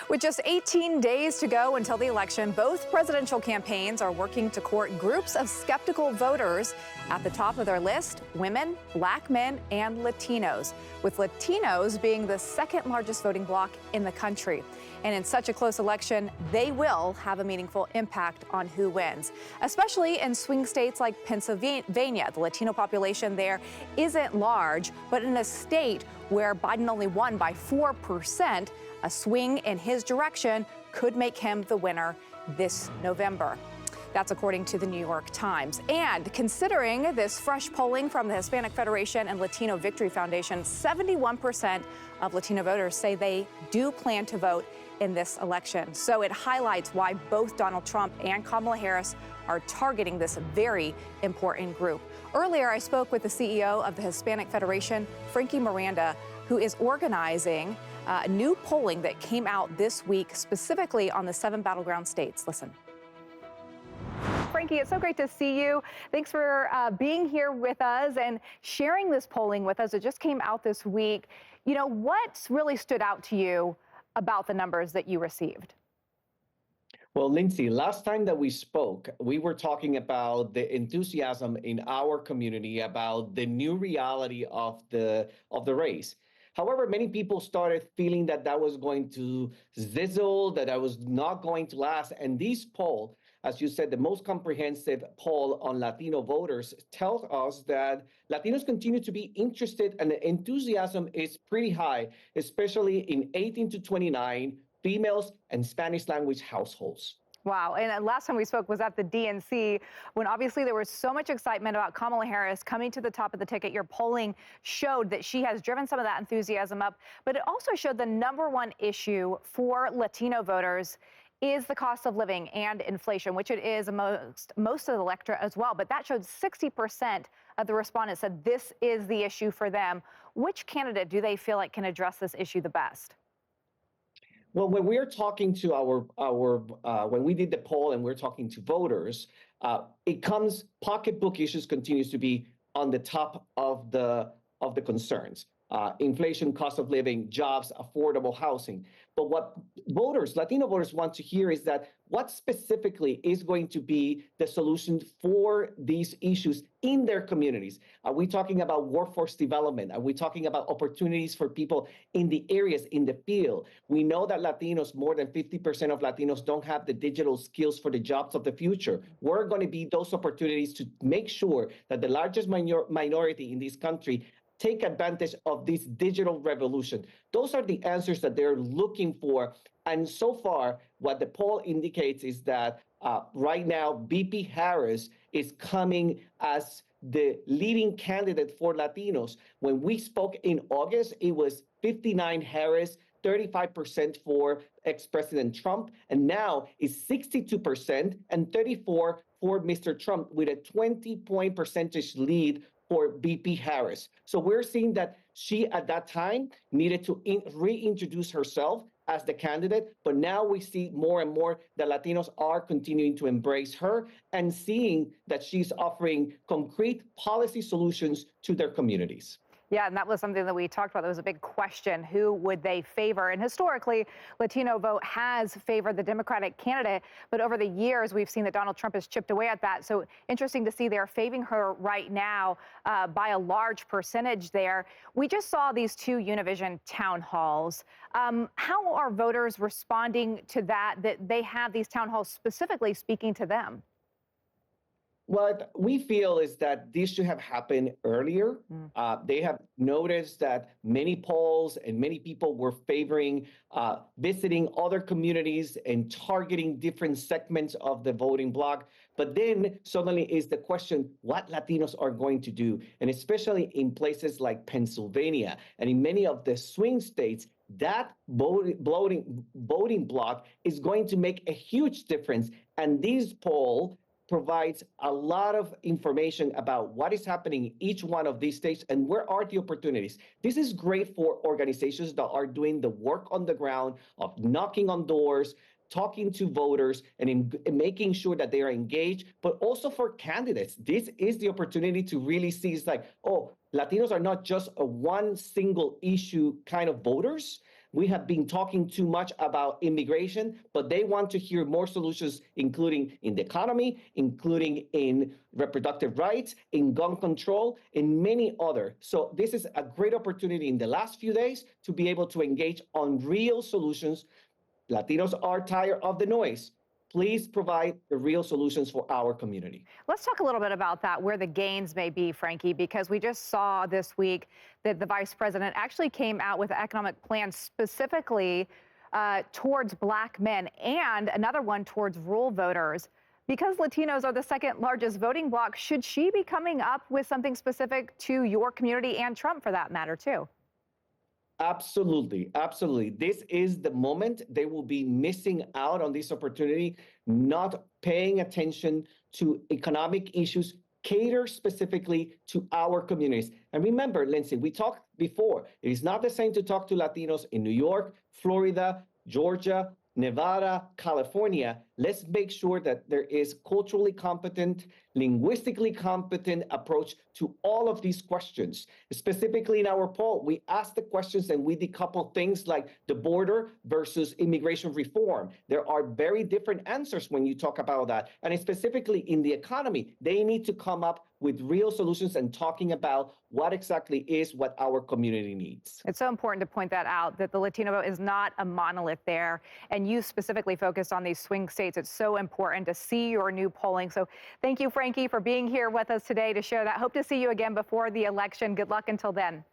With just 18 days to go until the election, both presidential campaigns are working to court groups of skeptical voters. At the top of their list, women, black men, and Latinos, with Latinos being the second largest voting bloc in the country. And in such a close election, they will have a meaningful impact on who wins, especially in swing states like Pennsylvania. The Latino population there isn't large, but in a state where Biden only won by 4%, a swing in his direction could make him the winner this November. That's according to the New York Times. And considering this fresh polling from the Hispanic Federation and Latino Victory Foundation, 71% of Latino voters say they do plan to vote in this election. So it highlights why both Donald Trump and Kamala Harris are targeting this very important group. Earlier, I spoke with the CEO of the Hispanic Federation, Frankie Miranda, who is organizing new polling that came out this week, specifically on the 7 battleground states. Listen. Frankie, it's so great to see you. Thanks for being here with us and sharing this polling with us. It just came out this week. You know, what really stood out to you about the numbers that you received? Well, Lindsay, last time that we spoke, we were talking about the enthusiasm in our community about the new reality of the race. However, many people started feeling that that was going to sizzle, that was not going to last. And this poll, as you said, the most comprehensive poll on Latino voters, tells us that Latinos continue to be interested and the enthusiasm is pretty high, especially in 18 to 29, females and Spanish language households. Wow. And last time we spoke was at the DNC, when obviously there was so much excitement about Kamala Harris coming to the top of the ticket. Your polling showed that she has driven some of that enthusiasm up, but it also showed the number one issue for Latino voters is the cost of living and inflation, which it is most of the electorate as well. But that showed 60% of the respondents said this is the issue for them. Which candidate do they feel like can address this issue the best? Well, when we're talking to when we did the poll and we're talking to voters, pocketbook issues continues to be on the top of the concerns. Inflation, cost of living, jobs, affordable housing. But what Latino voters want to hear is that what specifically is going to be the solution for these issues in their communities? Are we talking about workforce development? Are we talking about opportunities for people in the areas, in the field? We know that Latinos, more than 50% of Latinos don't have the digital skills for the jobs of the future. We're going to be those opportunities to make sure that the largest minority in this country take advantage of this digital revolution. Those are the answers that they're looking for. And so far, what the poll indicates is that right now, VP Harris is coming as the leading candidate for Latinos. When we spoke in August, it was 59 Harris, 35% for ex-President Trump, and now it's 62% and 34 for Mr. Trump, with a 20-point percentage lead for VP Harris. So we're seeing that she, at that time, needed to reintroduce herself as the candidate, but now we see more and more that Latinos are continuing to embrace her and seeing that she's offering concrete policy solutions to their communities. Yeah, and that was something that we talked about. That was a big question. Who would they favor? And historically, Latino vote has favored the Democratic candidate. But over the years, we've seen that Donald Trump has chipped away at that. So interesting to see they're favoring her right now by a large percentage there. We just saw these two Univision town halls. How are voters responding to that they have these town halls specifically speaking to them? What we feel is that this should have happened earlier. They have noticed that many polls and many people were favoring visiting other communities and targeting different segments of the voting bloc. But then suddenly is the question, what Latinos are going to do? And especially in places like Pennsylvania and in many of the swing states, that voting bloc is going to make a huge difference. And this poll provides a lot of information about what is happening in each one of these states and where are the opportunities. This is great for organizations that are doing the work on the ground of knocking on doors, talking to voters, and in making sure that they are engaged, but also for candidates. This is the opportunity to really see, it's like, oh, Latinos are not just a one single issue kind of voters. We have been talking too much about immigration, but they want to hear more solutions, including in the economy, including in reproductive rights, in gun control, and many other. So this is a great opportunity in the last few days to be able to engage on real solutions. Latinos are tired of the noise. Please provide the real solutions for our community. Let's talk a little bit about that, where the gains may be, Frankie, because we just saw this week that the vice president actually came out with an economic plan specifically towards Black men and another one towards rural voters. Because Latinos are the second largest voting bloc, should she be coming up with something specific to your community and Trump for that matter, too? Absolutely, absolutely. This is the moment. They will be missing out on this opportunity, not paying attention to economic issues, cater specifically to our communities. And remember, Lindsay, we talked before, it is not the same to talk to Latinos in New York, Florida, Georgia, Nevada, California. Let's make sure that there is culturally competent, linguistically competent approach to all of these questions. Specifically in our poll, we asked the questions and we decouple things like the border versus immigration reform. There are very different answers when you talk about that. And specifically in the economy, they need to come up with real solutions and talking about what exactly is what our community needs. It's so important to point that out, that the Latino vote is not a monolith there. And you specifically focused on these swing states. It's so important to see your new polling. So thank you, Frankie, for being here with us today to share that. Hope to see you again before the election. Good luck until then.